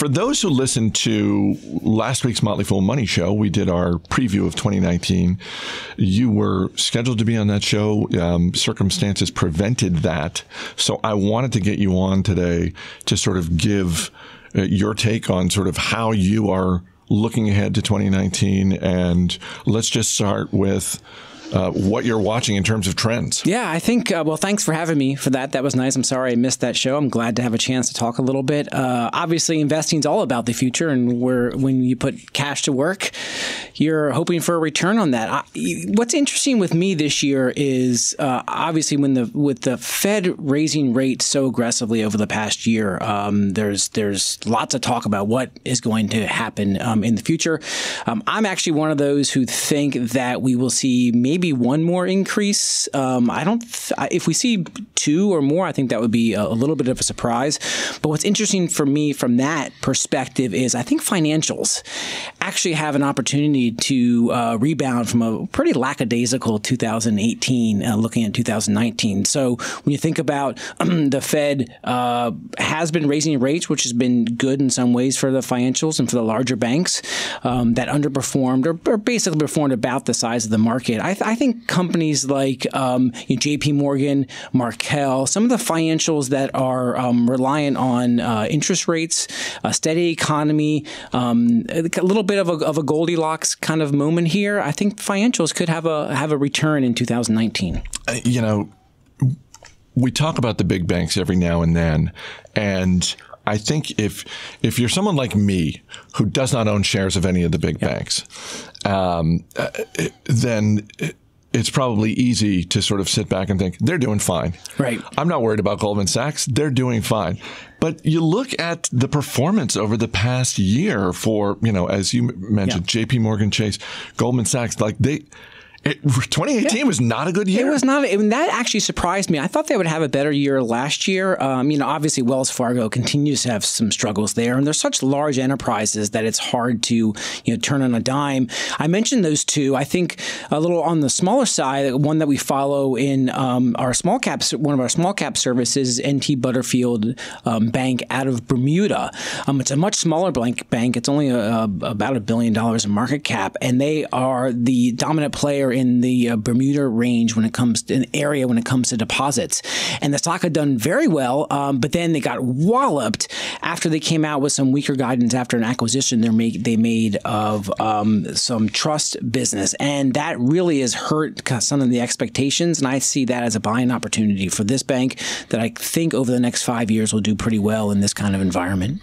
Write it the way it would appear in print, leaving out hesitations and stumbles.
for those who listened to last week's Motley Fool Money Show, we did our preview of 2019. You were scheduled to be on that show. Circumstances prevented that. So I wanted to get you on today to sort of give your take on sort of how you are looking ahead to 2019. And let's just start with what you're watching in terms of trends. Yeah, I think, well, thanks for having me for that. That was nice. I'm sorry I missed that show. I'm glad to have a chance to talk a little bit. Obviously, investing is all about the future, and when you put cash to work, you're hoping for a return on that. What's interesting with me this year is obviously with the Fed raising rates so aggressively over the past year, there's lots of talk about what is going to happen in the future. I'm actually one of those who think that we will see maybe one more increase. If we see two or more, I think that would be a little bit of a surprise. But what's interesting for me from that perspective is I think financials actually have an opportunity to rebound from a pretty lackadaisical 2018, looking at 2019. So when you think about the Fed has been raising rates, which has been good in some ways for the financials and for the larger banks that underperformed or basically performed about the size of the market. I think companies like JP Morgan, Markel, some of the financials that are reliant on interest rates, a steady economy, a little bit of a Goldilocks kind of moment here. I think financials could have a return in 2019. We talk about the big banks every now and then, and I think if you're someone like me who does not own shares of any of the big banks, then it's probably easy to sort of sit back and think they're doing fine. Right. I'm not worried about Goldman Sachs. They're doing fine. But you look at the performance over the past year for, as you mentioned, JP Morgan Chase, Goldman Sachs, 2018 was not a good year. It was not. That actually surprised me. I thought they would have a better year last year. Obviously Wells Fargo continues to have some struggles there, and they're such large enterprises that it's hard to turn on a dime. I mentioned those two. I think a little on the smaller side, one that we follow in our small caps, one of our small cap services, NT Butterfield Bank out of Bermuda. It's a much smaller bank. It's only about $1 billion in market cap, and they are the dominant player in the Bermuda range when it comes to deposits. And the stock had done very well, but then they got walloped after they came out with some weaker guidance after an acquisition they made of some trust business. And that really has hurt some of the expectations. And I see that as a buying opportunity for this bank that I think over the next 5 years will do pretty well in this kind of environment.